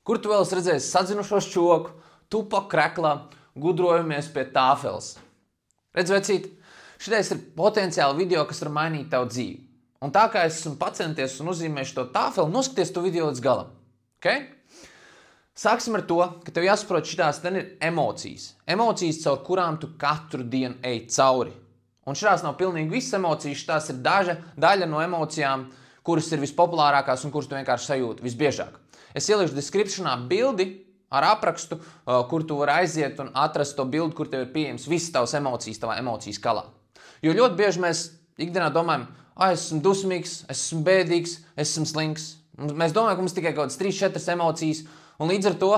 Kur tu vēl esi redzējis sadzinušos čoku, tupa kreklā, gudrojamies pie tāfeles? Redz, vecīt, šitais ir potenciāli video, kas var mainīt tavu dzīvi. Un tā kā es esmu pacenties un uzzīmēšu to tāfeli, noskaties to video līdz galam. Okay? Sāksim ar to, ka tev jāsaprot šitās ten ir emocijas. Emocijas, caur kurām tu katru dienu ej cauri. Un šitās nav pilnīgi visas emocijas, šitās ir daļa no emocijām, kuras ir vispopulārākās un kuras tu vienkārši sajūti visbiežāk. Es ieliešu descriptionā bildi ar aprakstu, kur tu vari aiziet un atrast to bildi, kur tev ir pieejams visas tavas emocijas tavā emociju skalā. Jo ļoti bieži mēs ikdienā domājam, es esmu dusmīgs, es esmu bēdīgs, es esmu slinks. Mēs domājam, ka mums tikai kaut kādas 3-4 emocijas, un līdz ar to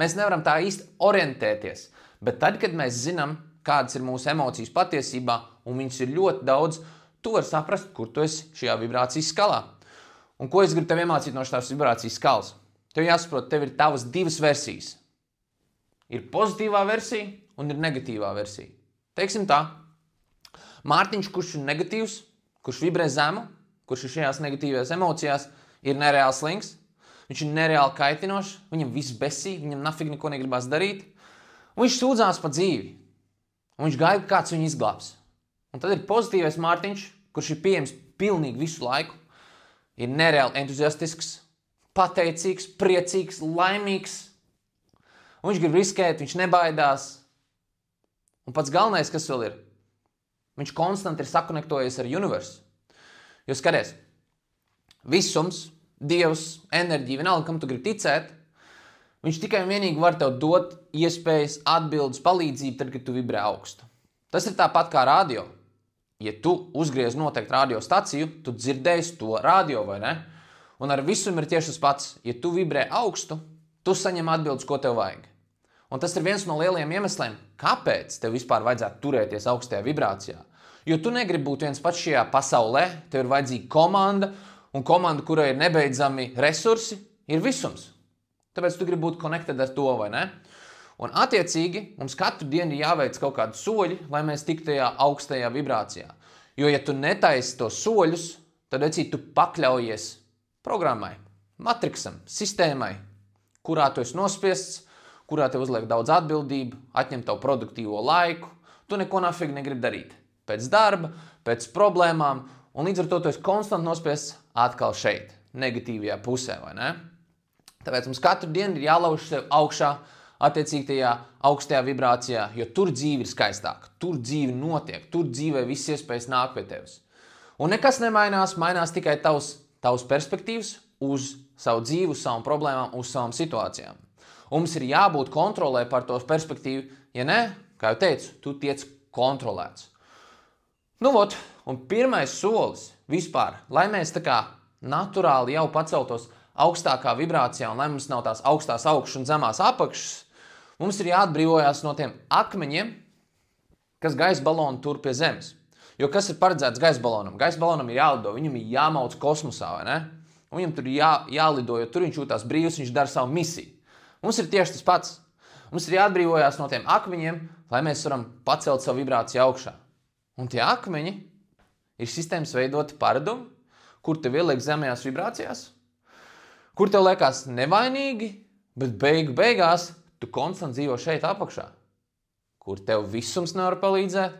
mēs nevaram tā īsti orientēties. Bet tad, kad mēs zinām, kādas ir mūsu emocijas patiesībā, un viņas ir ļoti daudz, tu vari saprast, kur tu esi šajā vibrācijas skalā. Un ko es gribu tev iemācīt no šīs vibrācijas skalas? Tev jāsaprot, tev ir tavas divas versijas. Ir pozitīvā versija un ir negatīvā versija. Teiksim tā, Mārtiņš, kurš ir negatīvs, kurš vibrē zemu, kurš ir šajās negatīvajās emocijās, ir nereāli slinks, viņš ir nereāli kaitinošs, viņam viss besīgi, viņam nafig neko negribās darīt, un viņš sūdzās pa dzīvi, un viņš gaida, kāds viņu izglābs. Un tad ir pozitīvais Mārtiņš, kurš ir pieejams pilnīgi visu laiku, ir nereāli entuziastisks, pateicīgs, priecīgs, laimīgs, un viņš grib riskēt, viņš nebaidās. Un pats galvenais, kas vēl ir, viņš konstanti ir sakonektojies ar universu. Jo skaties, visums, Dievs, enerģija, vienalga, kam tu gribi ticēt, viņš tikai un vienīgi var tev dot iespējas, atbildes, palīdzību, tad, kad tu vibrē augstu. Tas ir tāpat kā radio. Ja tu uzgriez noteikti radiostaciju, tu dzirdēsi to radio, vai ne? Un ar visumu ir tieši tas pats. Ja tu vibrē augstu, tu saņem atbildes, ko tev vajag. Un tas ir viens no lielajiem iemesliem, kāpēc tev vispār vajadzētu turēties augstajā vibrācijā. Jo tu negribi būt viens pats šajā pasaulē, tev ir vajadzīga komanda, un komanda, kurai ir nebeidzami resursi, ir visums. Tāpēc tu gribi būt connected ar to, vai ne? Un attiecīgi, mums katru dienu ir jāveic kaut kādi soļi, lai mēs tiktu tajā augstajā vibrācijā. Jo, ja tu netaisi tos soļus, tad tu pakļaujies programmai, matriksam, sistēmai, kurā tu esi nospiests, kurā tev uzliek daudz atbildību, atņem tavu produktīvo laiku, tu neko nafīgi negribi darīt. Pēc darba, pēc problēmām, un līdz ar to tu esi konstanti nospiests atkal šeit, negatīvajā pusē, vai ne? Tāpēc mums katru dienu ir jālauž sev augšā, attiecīgi tajā augstajā vibrācijā, jo tur dzīve ir skaistāka, tur dzīve notiek, tur dzīvē viss iespējas nāk pie tevis. Un nekas nemainās, mainās tikai tavs perspektīvs uz savu dzīvi, uz savām problēmām, uz savām situācijām. Un mums ir jābūt kontrolē par to perspektīvu, ja ne, kā jau teicu, tu tiec kontrolēts. Nu vot, un pirmais solis vispār, lai mēs tā kā naturāli jau paceltos augstākā vibrācijā un lai mums nav tās augstās augšas un zemās apakšas, mums ir jāatbrīvojās no tiem akmeņiem, kas gaisa balonu tur pie zemes. Jo kas ir paredzēts gaisa balonam? Gaisa balonam ir jālido, viņam ir jāmauc kosmosā, vai ne? Un viņam tur jālido, jo tur viņš jūtās brīvs, viņš dara savu misiju. Mums ir tieši tas pats. Mums ir jāatbrīvojās no tiem akmeņiem, lai mēs varam pacelt savu vibrāciju augšā. Un tie akmeņi ir sistēmas veidoti paradumi, kur tev ieliek zemajās vibrācijās, kur tev liekas nevainīgi, bet beigās tu konstanti dzīvo šeit apakšā, kur tev visums nevar palīdzēt,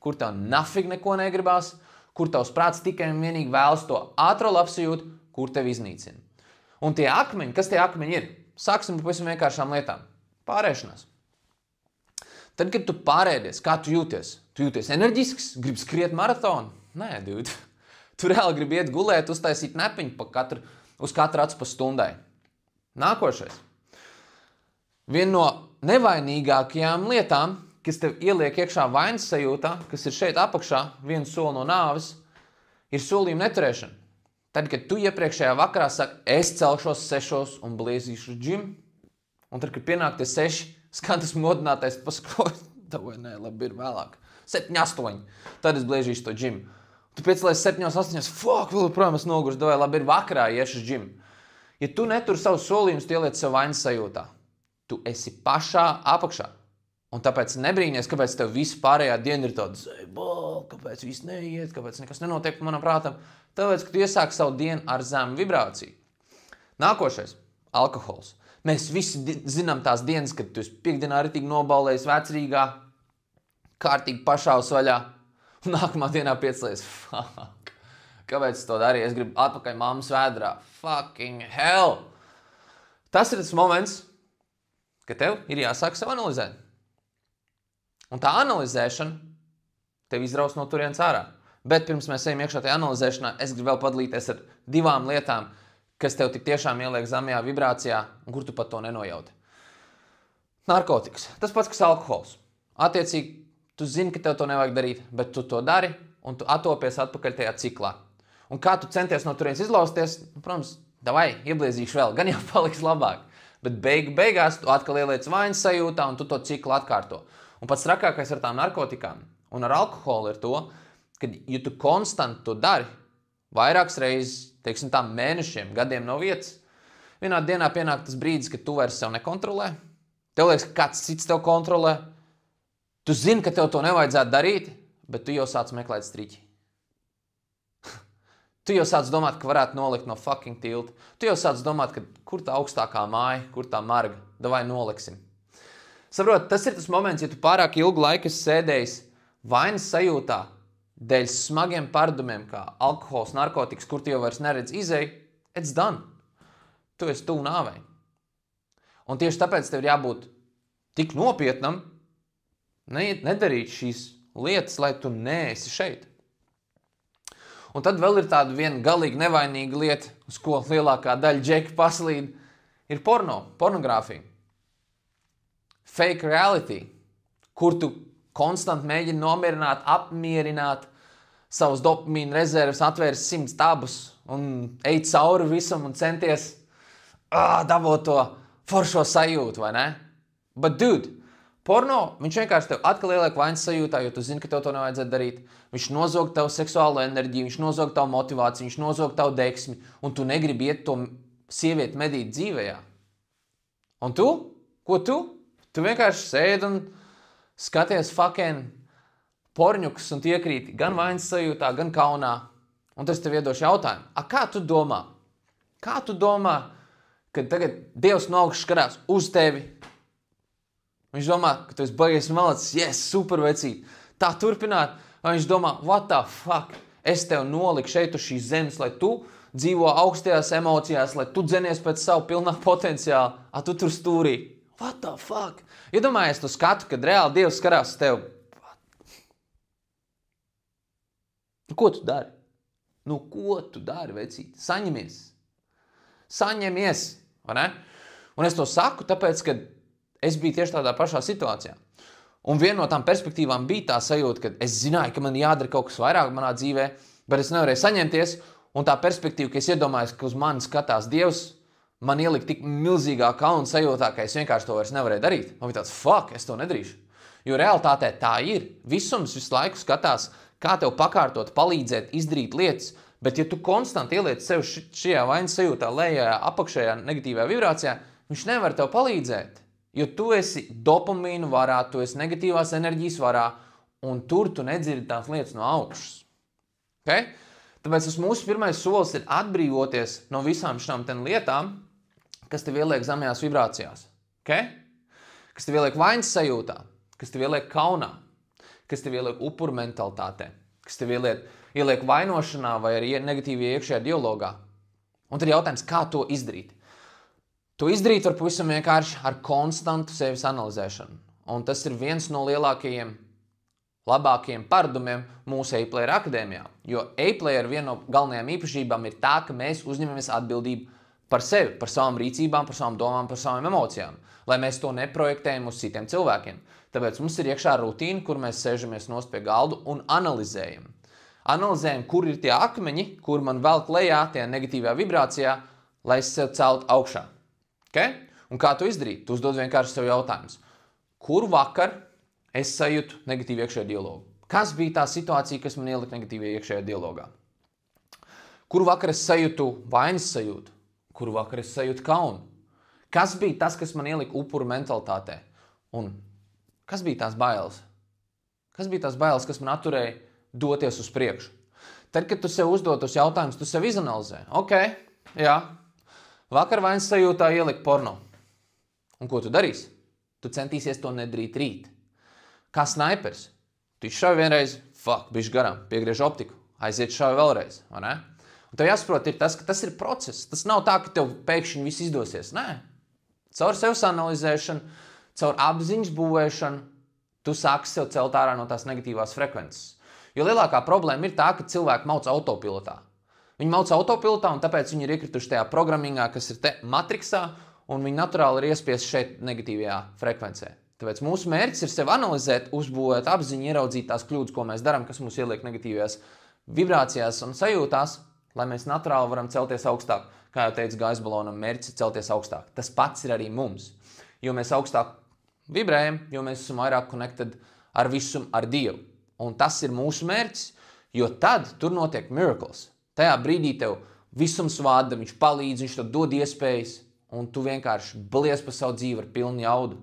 kur tev nafig neko negribās, kur tavs prāts tikai un vienīgi vēlas to ātro labsajūtu, kur tev iznīcina. Un tie akmeņi, kas tie akmeņi ir? Sāksim par pavisam vienkāršām lietām. Pārēšanās. Tad, kad tu pārēdies, kā tu jūties? Tu jūties enerģisks, gribi skriet maratonu? Nē, dude. Tu reāli gribi iet gulēt, uztaisīt nepiņu uz katru acu pa stundai. Nākošais. Viena no nevainīgākajām lietām, kas tev ieliek iekšā vainas sajūtā, kas ir šeit apakšā, viens soli no nāves, ir solījuma neturēšana. Tad, kad tu iepriekšējā vakarā saki, es celšos 6 un bliezīšu džimu, un tad, kad pienāk tie 6, skan tas modinātais, pasako, vai nē, labi ir vēlāk. 7, 8, tad es bliežīšu to džimu. Tu piecelies 7, 8, fuck, vēl projām es nogurs, vai labi ir vakarā iešu uz džimu. Ja tu netur savus solījumus, tu ieliec savu vainas sajūtā. Tu esi pašā apakšā. Un tāpēc nebrīnies, kāpēc tev visa pārējā diena ir tāda, kāpēc viss neiet, kāpēc nekas nenotiek manam prātam. Tāpēc, ka tu iesāki savu dienu ar zemu vibrāciju. Nākošais – alkohols. Mēs visi zinām tās dienas, kad tu esi piekdienā ritīgi nobalējis vecrīgā, kārtīgi pašaus vaļā, un nākamā dienā piecelies. Fuck. Kāpēc es to darīju? Es gribu atpakaļ mammas vēdrā. Fucking hell! Tas ir tas moments, kad tev ir jāsāk sev analizēt. Un tā analizēšana tev izraus no turienes ārā. Bet pirms mēs ejam iekšā tajā analizēšanā, es gribu vēl padalīties ar 2 lietām, kas tev tik tiešām ieliek zemajā vibrācijā, un kur tu pat to nenojauti. Narkotikas. Tas pats, kas alkohols. Attiecīgi, tu zini, ka tev to nevajag darīt, bet tu to dari, un tu atopies atpakaļ tajā ciklā. Un kā tu centies no turienes izlausties, protams, davai, iebliezīšu vēl, gan jau paliks labāk. Bet beigās tu atkal ieliec vainas sajūtā, un tu to ciklu atkārto. Un pats trakākais ar tām narkotikām un ar alkoholu ir to, ka, ja tu konstanti to dari, vairākas reizes, teiksim tā, mēnešiem, gadiem no vietas, vienā dienā pienāk tas brīdis, kad tu vairs sev nekontrolē. Tev liekas, ka kāds cits tev kontrolē. Tu zini, ka tev to nevajadzētu darīt, bet tu jau sāc meklēt striķi. Tu jau sāc domāt, ka varētu nolikt no fucking tilta. Tu jau sāc domāt, ka kur tā augstākā māja, kur tā marga, davai noliksim. Saprot, tas ir tas moments, ja tu pārāk ilgu laiku esi sēdējis vainas sajūtā, dēļ smagiem pārdumiem, kā alkohols, narkotikas, kur tu jau vairs neredz izēju, it's done. Tu esi tuvu nāvei. Un tieši tāpēc tev ir jābūt tik nopietnam, nedarīt šīs lietas, lai tu neesi šeit. Un tad vēl ir tāda viena galīgi nevainīga lieta, uz ko lielākā daļa džeki paslīd, ir pornogrāfija. Fake reality, kur tu konstanti mēģini nomierināt, apmierināt savus dopamīna rezerves, atvērs 100 tabus un ej cauri visam un centies dabūt to foršo sajūtu, vai ne? But dude, porno, viņš vienkārši tev atkal ieliek vainas sajūtā, jo tu zini, ka tev to nevajadzētu darīt. Viņš nozog tavu seksuālo enerģiju, viņš nozog tavu motivāciju, viņš nozog tavu deksmi, un tu negribi iet to sievieti medīt dzīvējā. Un tu? Ko tu? Tu vienkārši sēdi un skaties fucking porņukus un iekrīti gan vainas sajūtā, gan kaunā. Un tas tev iedoš jautājumu. Kā tu domā? Kā tu domā, kad tagad Dievs no augšas skatās uz tevi? Viņš domā, ka tu esi baigies malacis, yes, super vecīt. Tā turpināt, vai viņš domā, what the fuck? Es tev noliku šeit uz šīs zemes, lai tu dzīvo augstajās emocijās, lai tu dzenies pēc savu pilnā potenciālu, tu tur stūrī. What the fuck? Iedomājies tu skatu, kad reāli Dievs skatās uz tevi. Nu, ko tu dari? Nu, ko tu dari, vecīt? Saņemies. Saņemies, vai ne? Un es to saku, tāpēc, ka es biju tieši tādā pašā situācijā. Un viena no tām perspektīvām bija tā sajūta, ka es zināju, ka man jādara kaut kas vairāk manā dzīvē, bet es nevarēju saņemties. Un tā perspektīva, ka es iedomājos, ka uz mani skatās Dievs, man ielika tik milzīgā kauna sajūtā, ka es vienkārši to vairs nevarēju darīt. Man bija tāds, fuck, es to nedarīšu. Jo realitātē tā ir. Visums visu laiku skatās, kā tev pakārtot, palīdzēt, izdarīt lietas, bet ja tu konstanti ieliec sev šajā vainas sajūtā, lejā, apakšējā negatīvajā vibrācijā, viņš nevar tev palīdzēt. Jo tu esi dopamīnu varā, tu esi negatīvās enerģijas varā, un tur tu nedzirdi tās lietas no augšas. Okay? Tāpēc tas mūsu pirmais solis ir atbrīvoties no visām šām lietām, kas tev ieliek zemajās vibrācijās. Okay? Kas tev ieliek vainas sajūtā, kas tev ieliek kaunā, kas tev ieliek upuru mentalitātē, kas tev ieliek vainošanā vai arī negatīvajā iekšējā dialogā. Un tad jautājums, kā to izdarīt? To izdarīt var pavisam vienkārši ar konstantu sevis analizēšanu. Un tas ir viens no lielākajiem, labākajiem paradumiem mūsu A-Player akadēmijā. Jo A-Player viena no galvenajām īpašībām ir tā, ka mēs uzņemamies atbildību par sevi, par savām rīcībām, par savām domām, par savām emocijām, lai mēs to neprojektējam uz citiem cilvēkiem. Tāpēc mums ir iekšā rutīna, kur mēs sēžamies nost pie galdu un analizējam. Analizējam, kur ir tie akmeņi, kur man velk lejā, tie negatīvajā vibrācijā, lai es sev celtu augšā. Okay? Un kā to izdarīt? Tu uzdod vienkārši sev jautājumus. Kur vakar es sajūtu negatīvu iekšējo dialogu? Kas bija tā situācija, kas man ielika negatīvajā iekšējā dialogā? Kur vakar es sajūtu vainas sajūtu? Kur vakar es sajūtu kaunu? Kas bija tas, kas man ielika upuru mentalitātē? Un kas bija tās bailes? Kas bija tās bailes, kas man atturēja doties uz priekšu? Tad, kad tu sev uzdod tos jautājumus, tu sev izanalizē. Ok, jā, vakar vainas sajūtā ielika porno. Un ko tu darīsi? Tu centīsies to nedarīt rīt. Kā snaipers. Tu izšauj vienreiz, bišķi garām, piegriež optiku, aiziet šauj vēlreiz, vai ne? Un tev jāsaprot ir tas, ka tas ir process. Tas nav tā, ka tev pēkšņi viss izdosies. Nē. Caur sevis analizēšanu, caur apziņas būvēšanu, tu sāksi sev celt ārā no tās negatīvās frekvences. Jo lielākā problēma ir tā, ka cilvēki mauc autopilotā. Viņi mauc autopilotā, un tāpēc viņi ir iekrituši tajā programmingā, kas ir te matriksā, un viņi naturāli ir iespiesti šeit negatīvajā frekvencē. Tāpēc mūsu mērķis ir sevi analizēt, uzbūvēt apziņu, ieraudzīt tās kļūdas, ko mēs darām, kas mūs ieliek negatīvajās vibrācijās un sajūtās, lai mēs naturāli varam celties augstāk. Kā jau teicu, gaisa balonam mērķis ir celties augstāk. Tas pats ir arī mums. Jo mēs augstāk vibrējam, jo mēs esam vairāk connected ar visumu, ar Dievu. Un tas ir mūsu mērķis, jo tad tur notiek miracles. Tajā brīdī tev visums vada, viņš palīdz, viņš tev dod iespējas, un tu vienkārši blies pa savu dzīvi ar pilnu jaudu.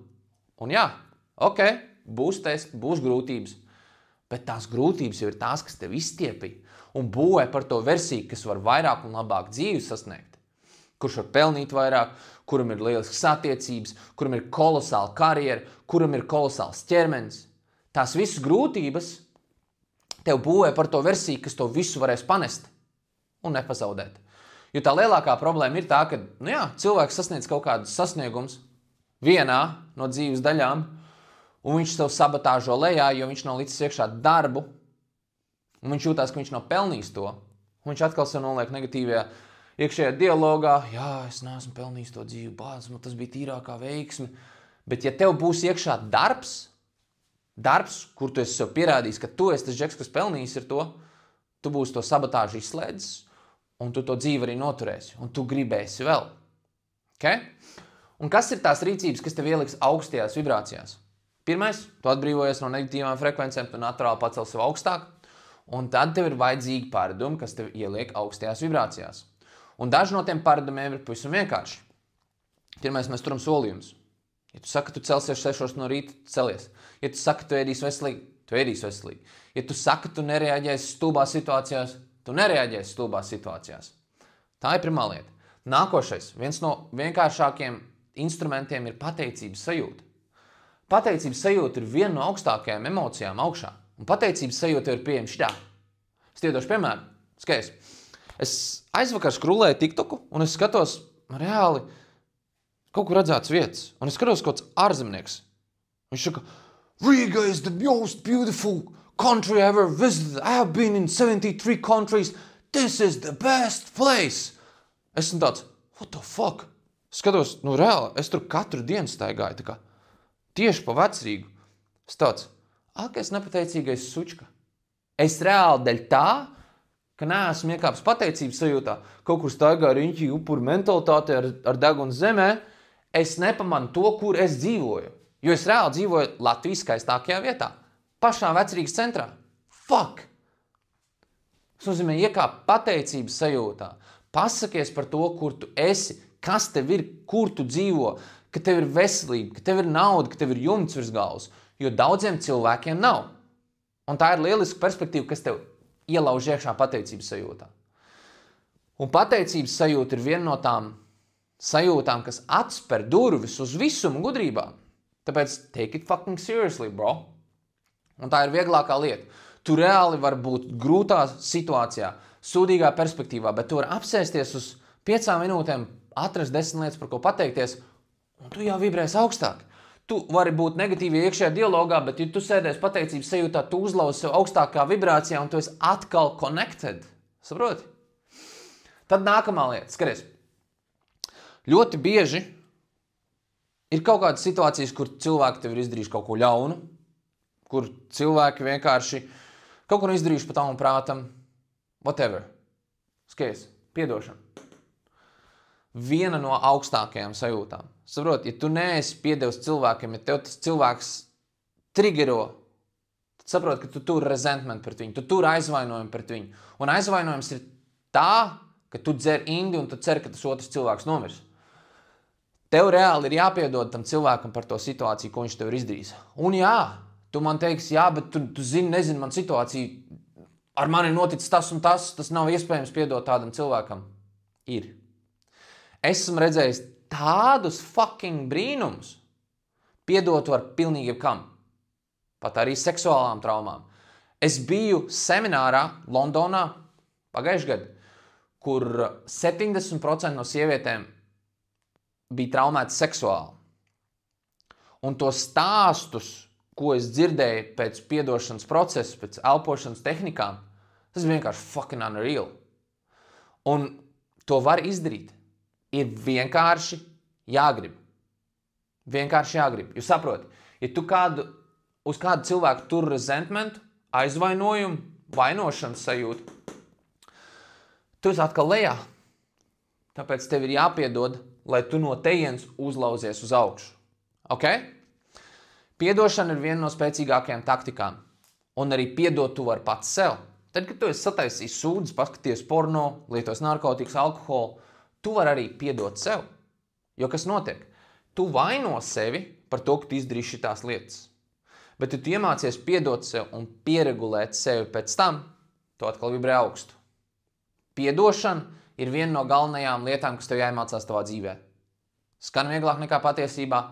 Un jā, būs testi, būs grūtības, bet tās grūtības jau ir tās, kas tev izstiepīja un būvē par to versiju, kas var vairāk un labāk dzīvi sasniegt. Kurš var pelnīt vairāk, kuram ir lielisks attiecības, kuram ir kolosāla karjera, kuram ir kolosāls ķermenis. Tās visas grūtības tev būvē par to versiju, kas to visu varēs panest un nepazaudēt. Jo tā lielākā problēma ir tā, ka cilvēks sasniedz kaut kādus sasniegumus vienā no dzīves daļām, un viņš sev sabotāžo lejā, jo viņš nav licis iekšā darbu, un viņš jūtās, ka viņš nav pelnījis to. Un viņš atkal sev noliek negatīvajā iekšējā dialogā, es neesmu pelnījis to dzīvi, tas bija tīrākā veiksme. Bet ja tev būs iekšā darbs, kur tu esi sev pierādījis, ka tu esi tas džeks, kas pelnījis ar to, tu būsi to sabotāžu izslēdzis, un tu to dzīvi arī noturēsi, un tu gribēsi vēl. Un kas ir tās rīcības, kas tev ieliks augstajās vibrācijās? Pirmais, tu atbrīvojies no negatīvām frekvencēm, tu naturāli pacel sev augstāk, un tad tev ir vajadzīgi paradumi, kas tev ieliek augstajās vibrācijās. Un daži no tiem paradumiem ir pavisam vienkārši. Pirmais, mēs turam solījumus. Ja tu saki, ka tu celsies 6 no rīta, celies. Ja tu saki, ka tu ēdīsi veselīgi, tu ēdīsi veselīgi. Ja tu saki, ka tu nereaģēsi stulbās situācijās, tu nereaģēsi stulbās situācijās. Tā ir pirmā lieta. Nākošais, viens no vienkāršākiem instrumentiem ir pateicības sajūta. Pateicības sajūta ir viena no augstākajām emocijām augšā. Un pateicības sajūta ir pieejama šitā. Es iedošu piemēru. Skaties. Es aizvakar skrulēju TikToku un es skatos reāli kaut kur redzēts vietas. Un es skatos kaut kāds ārzemnieks. Viņš saka, Riga is the most beautiful country I ever visited. I have been in 73 countries. This is the best place. Esmu tāds, what the fuck? Skatos, reāli, es tur katru dienu staigāju, tā kā tieši pa Vecrīgu. Es tāds, es nepateicīgais sučka. Es reāli dēļ tā, ka neesmu iekāpis pateicības sajūtā, kaut kur staigāju riņķī upuru mentalitāti ar degunu zemē, es nepamanu to, kur es dzīvoju. Jo es reāli dzīvoju Latvijas skaistākajā vietā, pašā Vecrīgas centrā. Fuck! Tas nozīmē iekāpt pateicības sajūtā. Pasakies par to, kur tu esi, kas tev ir, kur tu dzīvo, ka tev ir veselība, ka tev ir nauda, ka tev ir jumts virs galvas, jo daudziem cilvēkiem nav. Un tā ir lieliska perspektīva, kas tev ielauž iekšā pateicības sajūtā. Un pateicības sajūta ir viena no tām sajūtām, kas atsper durvis uz visumu gudrībām. Tāpēc take it fucking seriously, bro. Un tā ir vieglākā lieta. Tu reāli var būt grūtā situācijā, sūdīgā perspektīvā, bet tu vari apsēsties uz 5 minūtēm, atrast 10 lietas, par ko pateikties, un tu jau vibrēsi augstāk. Tu vari būt negatīvi iekšējā dialogā, bet ja tu sēdies pateicības sajūtā, tu uzlauzi sev augstākā vibrācijā, un tu esi atkal connected. Saproti? Tad nākamā lieta, skaties. Ļoti bieži ir kaut kādas situācijas, kur cilvēki tev ir izdarījuši kaut ko ļaunu, kur cilvēki vienkārši kaut ko izdarījuši pa tavam prātam, whatever. Skaties, piedošana. Viena no augstākajām sajūtām. Saprot, ja tu neesi piedevis cilvēkiem, ja tev tas cilvēks trigero, tad saprot, ka tu tur resentment pret viņu, tu tur aizvainojumu pret viņu. Un aizvainojums ir tā, ka tu dzer indi un tu cer, ka tas otrs cilvēks nomirs. Tev reāli ir jāpiedod tam cilvēkam par to situāciju, ko viņš tev ir izdarījis. Un jā, tu man teiksi, jā, bet tu nezini man situāciju, ar mani noticis tas un tas nav iespējams piedot tādam cilvēkam. Ir. Esmu redzējis tādus fucking brīnumus piedot var pilnīgi jebkam. Pat arī seksuālām traumām. Es biju seminārā Londonā pagājušajā gadā, kur 70% no sievietēm bija traumētas seksuāli. Un to stāstus, ko es dzirdēju pēc piedošanas procesa, pēc elpošanas tehnikām, tas bija vienkārši fucking unreal. Un to var izdarīt. Ir vienkārši jāgrib. Vienkārši jāgrib. Jūs saproti, ja tu uz kādu cilvēku tur resentmentu, aizvainojumu, vainošanas sajūtu, tu esi atkal lejā. Tāpēc tev ir jāpiedod, lai tu no tejienes uzlauzies uz augšu. Ok? Piedošana ir viena no spēcīgākajām taktikām. Un arī piedot tu vari pats sev. Tad, kad tu esi sataisījis sūdzes, paskaties porno, lietos narkotikas, alkoholu, tu vari arī piedot sev. Jo kas notiek? Tu vaino sevi par to, ka tu izdarīsi šitās lietas. Bet ja tu iemācies piedot sev un pieregulēt sevi pēc tam, tu atkal vibrē augstu. Piedošana ir viena no galvenajām lietām, kas tev jāiemācās tavā dzīvē. Skan vieglāk nekā patiesībā,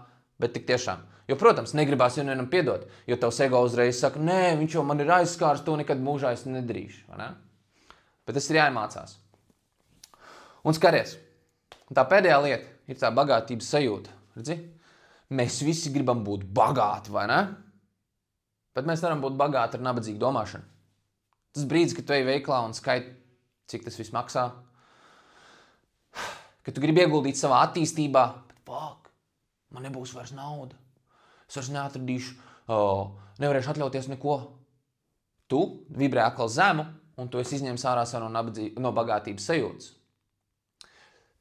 bet tik tiešām. Jo, protams, negribās vienam piedot, jo tavs ego uzreiz saka, nē, viņš jau man ir aizskārs, to nekad mūžā es nedarīšu. Vai ne? Bet tas ir jāiemācās. Un skaties, tā pēdējā lieta ir tā bagātības sajūta. Redzi? Mēs visi gribam būt bagāti, vai ne? Bet mēs varam būt bagāti ar nabadzīgu domāšanu. Tas brīdis, kad tu ej veiklā un skaiti, cik tas viss maksā, kad tu gribi ieguldīt savā attīstībā, bet fuck, man nebūs vairs nauda. Es vairs neatradīšu, nevarēšu atļauties neko. Tu vibrē atkal zemu, un tu esi izņēmis ārā no bagātības sajūtas.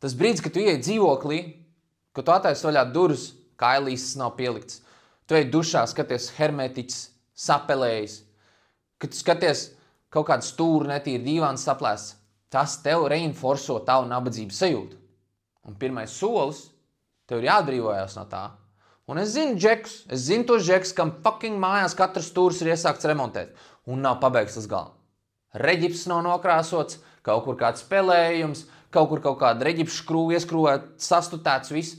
Tas brīdis, kad tu ieej dzīvoklī, kad tu attaisi vaļā durvis, kailīses nav pielikts, tu ej dušā, skaties hermetiķis, sapelējis, kad tu skaties kaut kādu stūru netīri dīvāns saplēs, tas tev reinforso tavu nabadzības sajūtu. Un pirmais solis, tev ir jāatbrīvojās no tā. Un es zinu džekus, tos džekus, kam fucking mājās katrs stūrs ir iesākts remontēt un nav pabeigts uz galu. Reģips nav nokrāsots, kaut kur kāds spēlējums, kaut kāda reģips skrūva ieskrūvēt, sastutēts viss.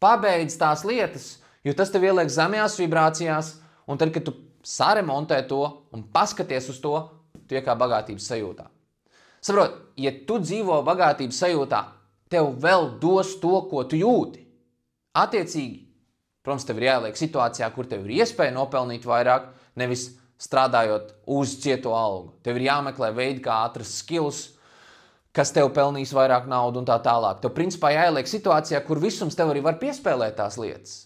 Pabeidz tās lietas, jo tas tev ieliek zemajās vibrācijās, un tad, kad tu saremontē to un paskaties uz to, tu iekā bagātības sajūtā. Saprot, ja tu dzīvo bagātības sajūtā, tev vēl dos to, ko tu jūti. Attiecīgi, protams, tev ir jāieliek situācijā, kur tev ir iespēja nopelnīt vairāk, nevis strādājot uz cieto algu. Tev ir jāmeklē veidi, kā atrast skills, kas tev pelnīs vairāk naudu un tā tālāk. Tev principā jāieliek situācijā, kur visums tev arī var piespēlēt tās lietas.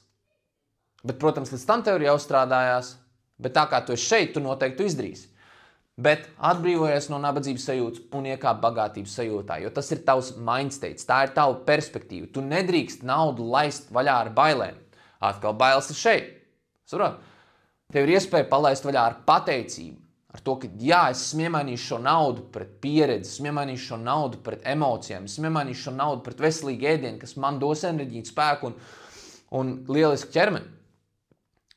Bet, protams, līdz tam tev ir jāuzstrādājās, bet tā kā tu esi šeit, tu noteikti izdarīsi. Bet atbrīvojies no nabadzības sajūtas un iekāp bagātības sajūtā, jo tas ir tavs mindstates, tā ir tava perspektīva. Tu nedrīkst naudu laist vaļā ar bailēm. Atkal bailes ir šeit. Saprot? Tev ir iespēja palaist vaļā ar pateicību. Ar to, ka jā, es iemainīšu šo naudu pret pieredzi, es iemainīšu šo naudu pret emocijām, es iemainīšu šo naudu pret veselīgu ēdienu, kas man dos enerģiju, spēku un lielisku ķermeni.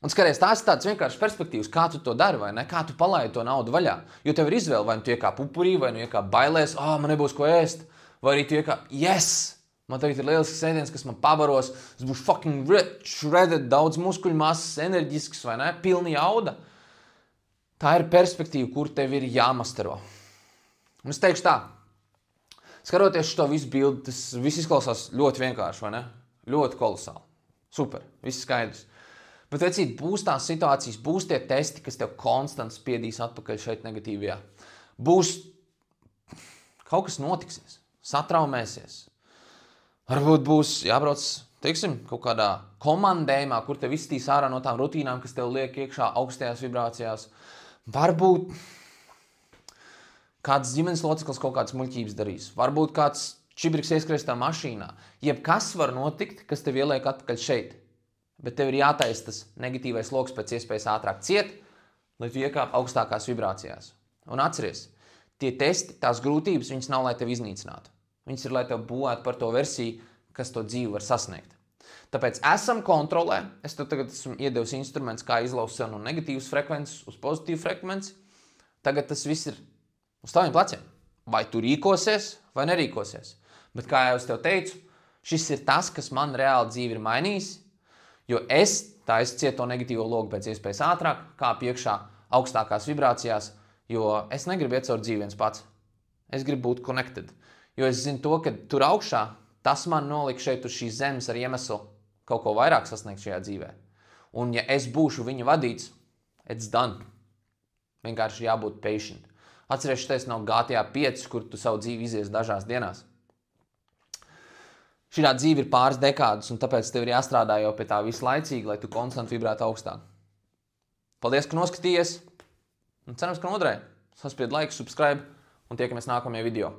Un skaties, tās ir tāds vienkārši perspektīvas, kā tu to dari, vai ne? Kā tu palaidi to naudu vaļā. Jo tev ir izvēle, vai nu tu iekāp upurī, vai nu iekāp bailēs, man nebūs ko ēst. Vai arī tu iekāp, yes, man tagad ir lielisks ēdiens, kas man pabaros, es būšu fucking rich, shredded, daudz muskuļu masas, enerģisks, vai ne? Pilni jauda. Tā ir perspektīva, kur tev ir jāmastero. Un es teikšu tā, skaroties šo visu bildi, tas viss izklausās ļoti vienkārši, vai ne? Ļoti kolosāli. Super, viss skaidrs. Bet, vecīt, būs tās situācijas, būs tie testi, kas tev konstanti spiedīs atpakaļ šeit negatīvajā. Būs kaut kas notiksies, satraumēsies. Varbūt būs jābrauc, teiksim, kaut kādā komandējumā, kur tev izstīs ārā no tām rutīnām, kas tev liek iekšā augstajās vibrācijās. Varbūt kāds ģimenes loceklis kaut kāds muļķības darīs. Varbūt kāds čibriks ieskries tā mašīnā. Jebkas var notikt, kas tev ieliek atpakaļ šeit. Bet tev ir jātaisa tas negatīvais loks pēc iespējas ātrāk ciet, lai tu iekāp augstākās vibrācijās. Un atceries, tie testi, tās grūtības, viņas nav, lai tev iznīcinātu. Viņas ir, lai tev būvētu par to versiju, kas to dzīvi var sasniegt. Tāpēc esam kontrolē. Es tev tagad esmu iedevis instruments, kā izlaust sev no negatīvas frekvences uz pozitīvu frekvenci. Tagad tas viss ir uz taviem pleciem. Vai tu rīkosies, vai nerīkosies. Bet kā jau es tev teicu, Šis ir tas, kas man reāli dzīvi ir mainījis, jo es cietu to negatīvo logu pēc iespējas ātrāk, kāpu iekšā augstākās vibrācijās, jo es negribu iet caur dzīvi viens pats. Es gribu būt connected, jo es zinu to, ka tur augšā tas man nolika šeit uz šīs zemes ar iemeslu kaut ko vairāk sasniegt šajā dzīvē. Un ja es būšu viņa vadīts, it's done. Vienkārši jābūt patient. Atceries, šitais nav GTA 5, kur tu savu dzīvi izies dažās dienās. Šī dzīve ir pāris dekādus, un tāpēc tev ir jāstrādā jau pie tā vislaicīgi, lai tu konstanti vibrētu augstāk. Paldies, ka noskatījies, un cerams, ka noderēja. Saspied like, subscribe, un tiekamies nākamajā video.